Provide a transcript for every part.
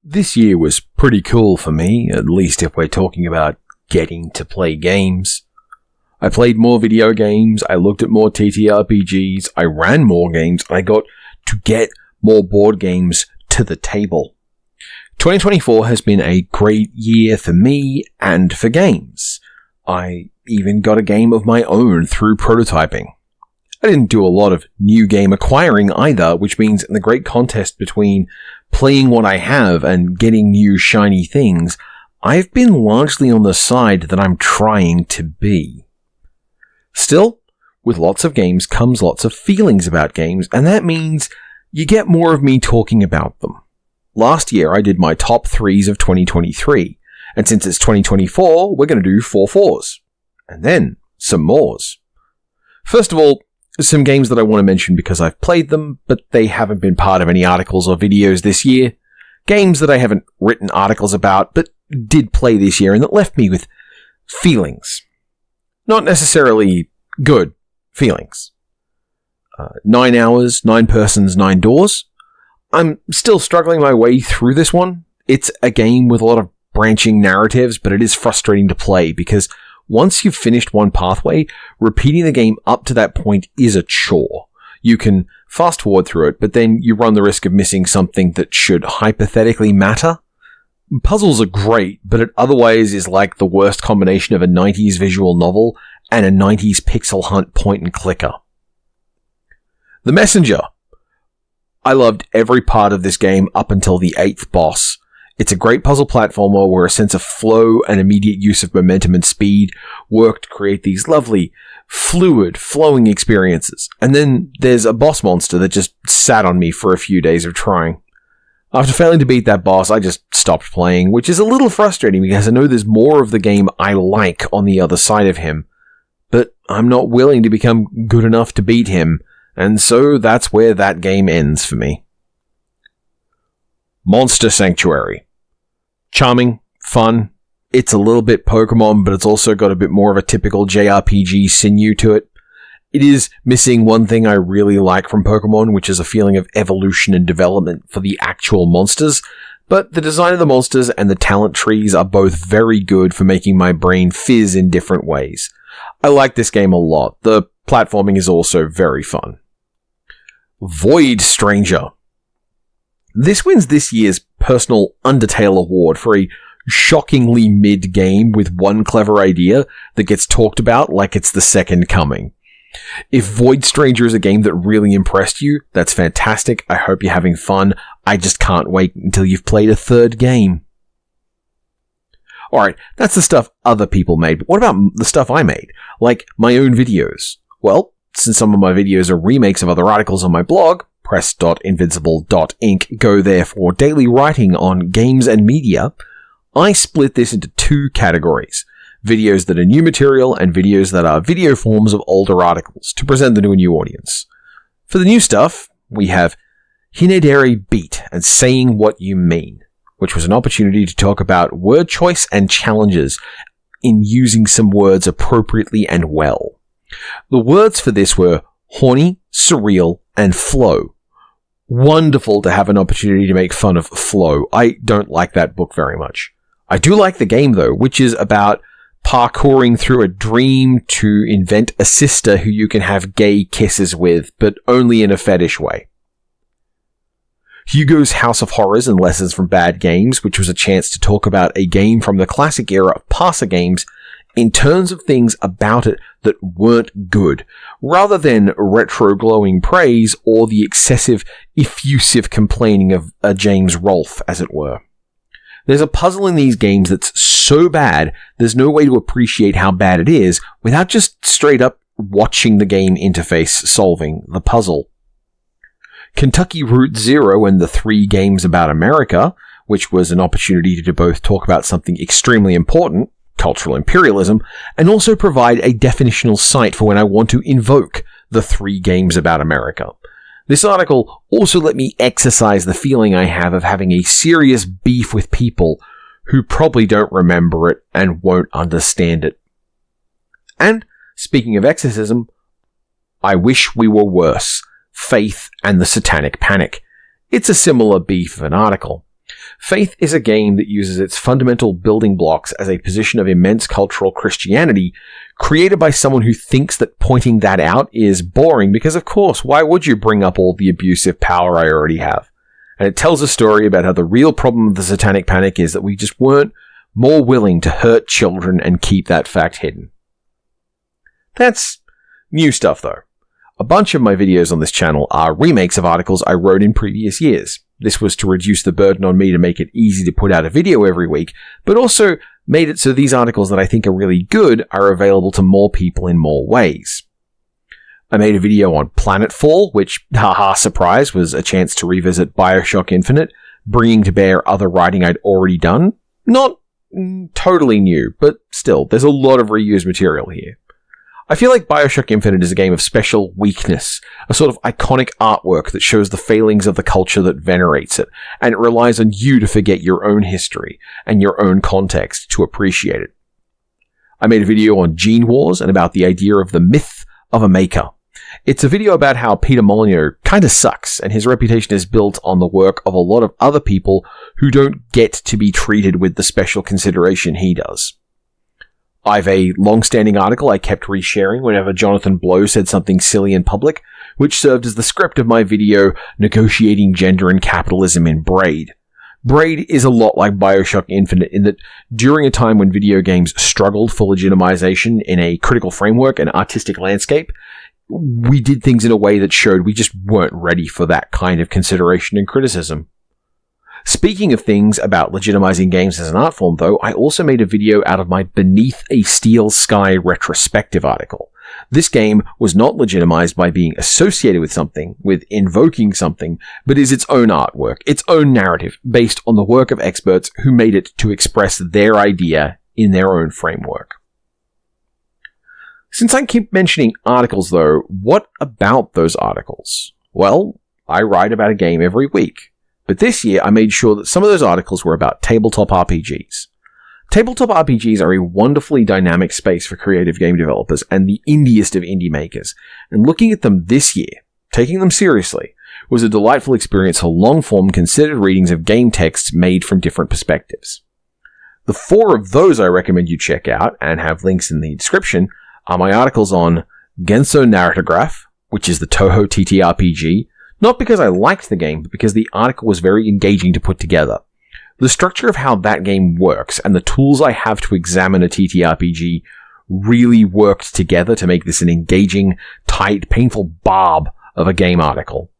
This year was pretty cool for me, at least if we're talking about getting to play games. I played more video games, I looked at more TTRPGs, I ran more games, and I got to get more board games to the table. 2024 has been a great year for me and for games. I even got a game of my own through prototyping. I didn't do a lot of new game acquiring either, which means in the great contest between playing what I have and getting new shiny things, I've been largely on the side that I'm trying to be. Still, with lots of games comes lots of feelings about games, and that means you get more of me talking about them. Last year I did my top 3s of 2023, and since it's 2024, we're going to do 4 4s, and then some mores. First of all, some games that I want to mention because I've played them, but they haven't been part of any articles or videos this year. Games that I haven't written articles about, but did play this year and that left me with feelings. Not necessarily good feelings. 9 hours, 9 persons, 9 doors. I'm still struggling my way through this one. It's a game with a lot of branching narratives, but it is frustrating to play because once you've finished one pathway, repeating the game up to that point is a chore. You can fast forward through it, but then you run the risk of missing something that should hypothetically matter. Puzzles are great, but it otherwise is like the worst combination of a 90s visual novel and a 90s pixel hunt point and clicker. The Messenger. I loved every part of this game up until the 8th boss. It's a great puzzle platformer where a sense of flow and immediate use of momentum and speed work to create these lovely, fluid, flowing experiences. And then there's a boss monster that just sat on me for a few days of trying. After failing to beat that boss, I just stopped playing, which is a little frustrating because I know there's more of the game I like on the other side of him. But I'm not willing to become good enough to beat him, and so that's where that game ends for me. Monster Sanctuary. Charming, fun. It's a little bit Pokemon, but it's also got a bit more of a typical JRPG sinew to it. It is missing one thing I really like from Pokemon, which is a feeling of evolution and development for the actual monsters, but the design of the monsters and the talent trees are both very good for making my brain fizz in different ways. I like this game a lot. The platforming is also very fun. Void Stranger. This wins this year's personal Undertale award for a shockingly mid game with one clever idea that gets talked about like it's the second coming. If Void Stranger is a game that really impressed you, that's fantastic. I hope you're having fun. I just can't wait until you've played a third game. Alright, that's the stuff other people made, but what about the stuff I made? Like my own videos? Well, since some of my videos are remakes of other articles on my blog, press.invincible.inc, go there for daily writing on games and media, I split this into 2 categories. Videos that are new material and videos that are video forms of older articles to present them to a new audience. For the new stuff, we have Hinedere Beat and Saying What You Mean, which was an opportunity to talk about word choice and challenges in using some words appropriately and well. The words for this were horny, surreal, and flow. Wonderful to have an opportunity to make fun of flow. I don't like that book very much. I do like the game though, which is about parkouring through a dream to invent a sister who you can have gay kisses with, but only in a fetish way. Hugo's House of Horrors and Lessons from Bad Games, which was a chance to talk about a game from the classic era of parser games in terms of things about it that weren't good, rather than retro-glowing praise or the excessive, effusive complaining of a James Rolfe, as it were. There's a puzzle in these games that's so bad, there's no way to appreciate how bad it is without just straight up watching the game interface solving the puzzle. Kentucky Route Zero and the 3 Games About America, which was an opportunity to both talk about something extremely important, cultural imperialism, and also provide a definitional site for when I want to invoke the 3 Games About America. This article also let me exercise the feeling I have of having a serious beef with people who probably don't remember it and won't understand it. And, speaking of exorcism, I Wish We Were Worse, Faith and the Satanic Panic. It's a similar beef of an article. Faith is a game that uses its fundamental building blocks as a position of immense cultural Christianity, created by someone who thinks that pointing that out is boring, because of course, why would you bring up all the abusive power I already have? And it tells a story about how the real problem of the Satanic Panic is that we just weren't more willing to hurt children and keep that fact hidden. That's new stuff though. A bunch of my videos on this channel are remakes of articles I wrote in previous years. This was to reduce the burden on me to make it easy to put out a video every week, but also made it so these articles that I think are really good are available to more people in more ways. I made a video on Planetfall, which, haha, surprise, was a chance to revisit BioShock Infinite, bringing to bear other writing I'd already done. Not totally new, but still, there's a lot of reused material here. I feel like BioShock Infinite is a game of special weakness, a sort of iconic artwork that shows the failings of the culture that venerates it, and it relies on you to forget your own history and your own context to appreciate it. I made a video on Gene Wars and about the idea of the myth of a maker. It's a video about how Peter Molyneux kinda sucks, and his reputation is built on the work of a lot of other people who don't get to be treated with the special consideration he does. I've a long-standing article I kept resharing whenever Jonathan Blow said something silly in public, which served as the script of my video, Negotiating Gender and Capitalism in Braid. Braid is a lot like BioShock Infinite in that during a time when video games struggled for legitimization in a critical framework and artistic landscape, we did things in a way that showed we just weren't ready for that kind of consideration and criticism. Speaking of things about legitimizing games as an art form, though, I also made a video out of my Beneath a Steel Sky retrospective article. This game was not legitimized by being associated with something, with invoking something, but is its own artwork, its own narrative, based on the work of experts who made it to express their idea in their own framework. Since I keep mentioning articles, though, what about those articles? Well, I write about a game every week. But this year, I made sure that some of those articles were about tabletop RPGs. Tabletop RPGs are a wonderfully dynamic space for creative game developers and the indiest of indie makers, and looking at them this year, taking them seriously, was a delightful experience for long-form considered readings of game texts made from different perspectives. The 4 of those I recommend you check out, and have links in the description, are my articles on Genso Narratograph, which is the Toho TTRPG, not because I liked the game, but because the article was very engaging to put together. The structure of how that game works and the tools I have to examine a TTRPG really worked together to make this an engaging, tight, painful barb of a game article.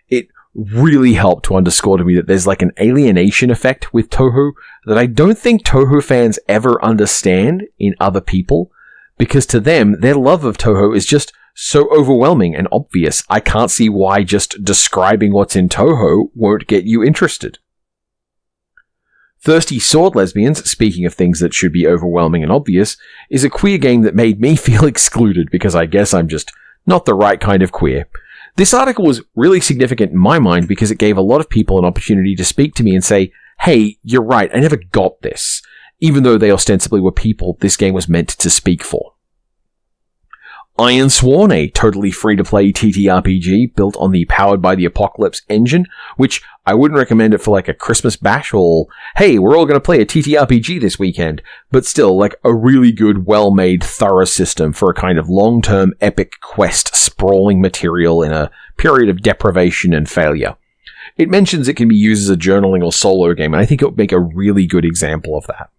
It really helped to underscore to me that there's like an alienation effect with Toho that I don't think Toho fans ever understand in other people, because to them, their love of Toho is just so overwhelming and obvious. I can't see why just describing what's in Toho won't get you interested. Thirsty Sword Lesbians, speaking of things that should be overwhelming and obvious, is a queer game that made me feel excluded because I guess I'm just not the right kind of queer. This article was really significant in my mind because it gave a lot of people an opportunity to speak to me and say, hey, you're right, I never got this, even though they ostensibly were people this game was meant to speak for. Iron Sworn, a totally free-to-play TTRPG built on the Powered by the Apocalypse engine, which I wouldn't recommend it for like a Christmas bash or, hey, we're all going to play a TTRPG this weekend, but still like a really good, well-made, thorough system for a kind of long-term epic quest sprawling material in a period of deprivation and failure. It mentions it can be used as a journaling or solo game, and I think it would make a really good example of that.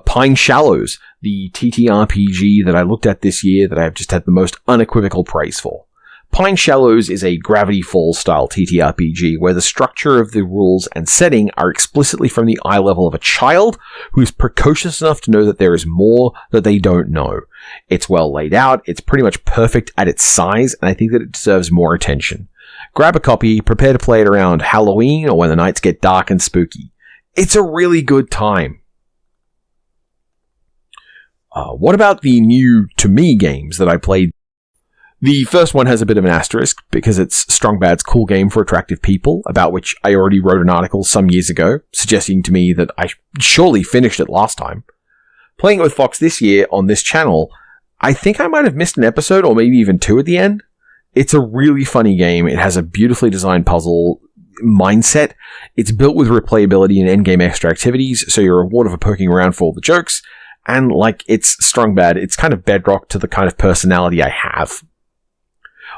Pine Shallows, the TTRPG that I looked at this year that I've just had the most unequivocal praise for. Pine Shallows is a Gravity Falls style TTRPG where the structure of the rules and setting are explicitly from the eye level of a child who is precocious enough to know that there is more that they don't know. It's well laid out, it's pretty much perfect at its size, and I think that it deserves more attention. Grab a copy, prepare to play it around Halloween or when the nights get dark and spooky. It's a really good time. What about the new, to me, games that I played? The first one has a bit of an asterisk because it's Strong Bad's Cool Game for Attractive People, about which I already wrote an article some years ago, suggesting to me that I surely finished it last time. Playing it with Fox this year on this channel, I think I might have missed an episode or maybe even 2 at the end. It's a really funny game. It has a beautifully designed puzzle, mindset. It's built with replayability and endgame extra activities, so you're rewarded for poking around for all the jokes, and like it's strung bad, it's kind of bedrock to the kind of personality I have.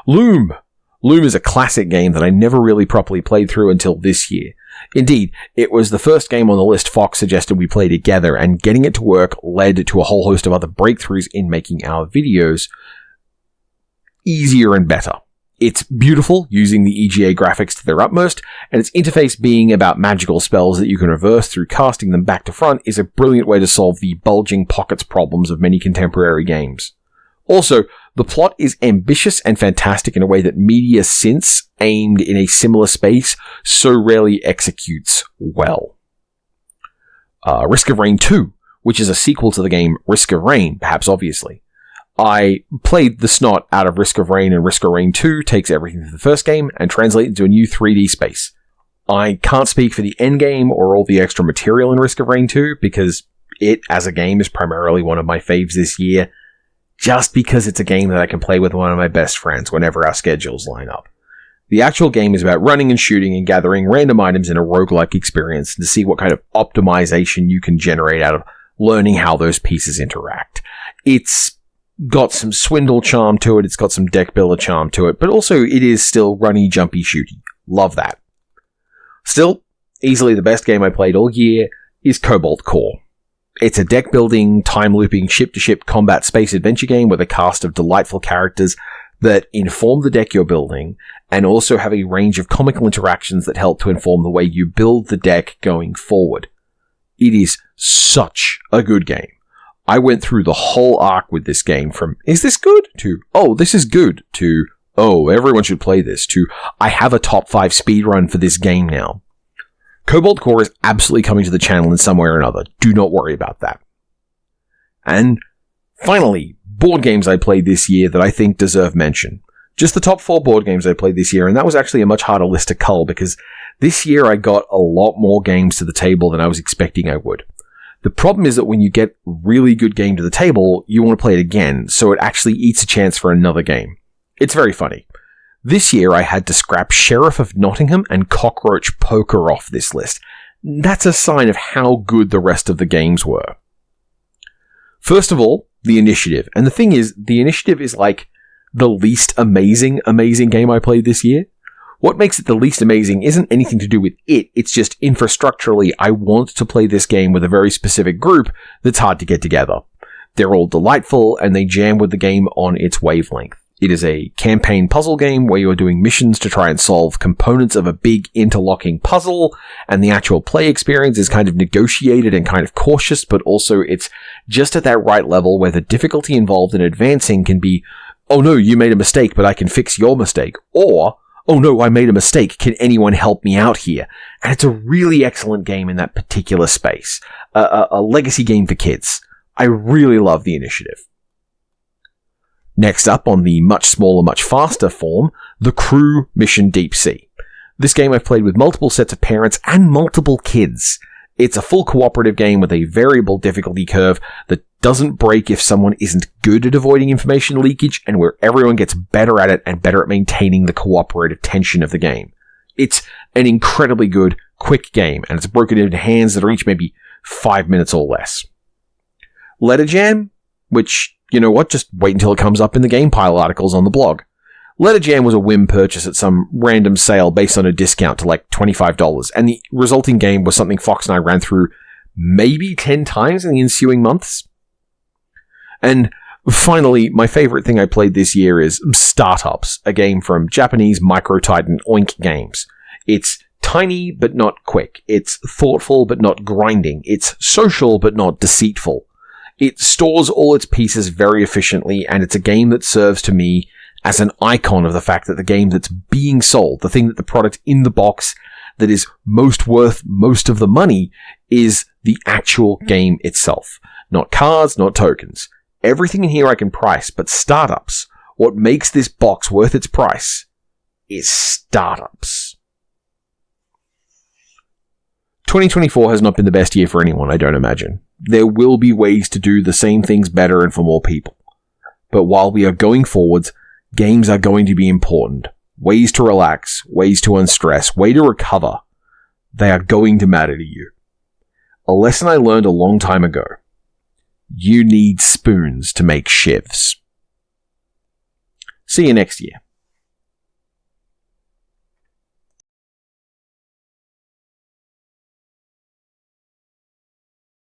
Loom is a classic game that I never really properly played through until this year. Indeed, it was the first game on the list Fox suggested we play together, and getting it to work led to a whole host of other breakthroughs in making our videos easier and better. It's beautiful, using the EGA graphics to their utmost, and its interface being about magical spells that you can reverse through casting them back to front is a brilliant way to solve the bulging pockets problems of many contemporary games. Also, the plot is ambitious and fantastic in a way that media since aimed in a similar space so rarely executes well. Risk of Rain 2, which is a sequel to the game Risk of Rain, perhaps obviously. I played the snot out of Risk of Rain, and Risk of Rain 2 takes everything from the first game and translates it into a new 3D space. I can't speak for the endgame or all the extra material in Risk of Rain 2, because it, as a game, is primarily one of my faves this year, just because it's a game that I can play with one of my best friends whenever our schedules line up. The actual game is about running and shooting and gathering random items in a roguelike experience to see what kind of optimization you can generate out of learning how those pieces interact. It's got some swindle charm to it, it's got some deck builder charm to it, but also it is still runny, jumpy, shooty. Love that. Still, easily the best game I played all year is Cobalt Core. It's a deck-building, time-looping, ship-to-ship combat space adventure game with a cast of delightful characters that inform the deck you're building, and also have a range of comical interactions that help to inform the way you build the deck going forward. It is such a good game. I went through the whole arc with this game from, is this good? To, oh, this is good. To, oh, everyone should play this. To, I have a top 5 speedrun for this game now. Cobalt Core is absolutely coming to the channel in some way or another. Do not worry about that. And finally, board games I played this year that I think deserve mention. Just the top 4 board games I played this year, and that was actually a much harder list to cull because this year I got a lot more games to the table than I was expecting I would. The problem is that when you get a really good game to the table, you want to play it again, so it actually eats a chance for another game. It's very funny. This year I had to scrap Sheriff of Nottingham and Cockroach Poker off this list. That's a sign of how good the rest of the games were. First of all, the Initiative. And the thing is, the Initiative is like the least amazing game I played this year. What makes it the least amazing isn't anything to do with it, it's just infrastructurally I want to play this game with a very specific group that's hard to get together. They're all delightful, and they jam with the game on its wavelength. It is a campaign puzzle game where you are doing missions to try and solve components of a big interlocking puzzle, and the actual play experience is kind of negotiated and kind of cautious, but also it's just at that right level where the difficulty involved in advancing can be, oh no, you made a mistake, but I can fix your mistake, or, oh no, I made a mistake, can anyone help me out here? And it's a really excellent game in that particular space. A legacy game for kids. I really love the Initiative. Next up, on the much smaller, much faster form, The Crew Mission Deep Sea. This game I've played with multiple sets of parents and multiple kids. It's a full cooperative game with a variable difficulty curve that doesn't break if someone isn't good at avoiding information leakage, and where everyone gets better at it and better at maintaining the cooperative tension of the game. It's an incredibly good, quick game, and it's broken into hands that are each maybe 5 minutes or less. Letter Jam, which, you know what, just wait until it comes up in the game pile articles on the blog. Letter Jam was a whim purchase at some random sale based on a discount to like $25, and the resulting game was something Fox and I ran through maybe 10 times in the ensuing months. And finally, my favorite thing I played this year is Startups, a game from Japanese micro-titan Oink Games. It's tiny but not quick. It's thoughtful but not grinding. It's social but not deceitful. It stores all its pieces very efficiently, and it's a game that serves to me as an icon of the fact that the game that's being sold, the thing that the product in the box that is most worth most of the money, is the actual game itself. Not cards, not tokens. Everything in here I can price, but Startups, what makes this box worth its price, is Startups. 2024 has not been the best year for anyone, I don't imagine. There will be ways to do the same things better and for more people. But while we are going forwards, games are going to be important. ways to relax, ways to unstress, way to recover, they are going to matter to you. A lesson I learned a long time ago. You need spoons to make shivs. See you next year.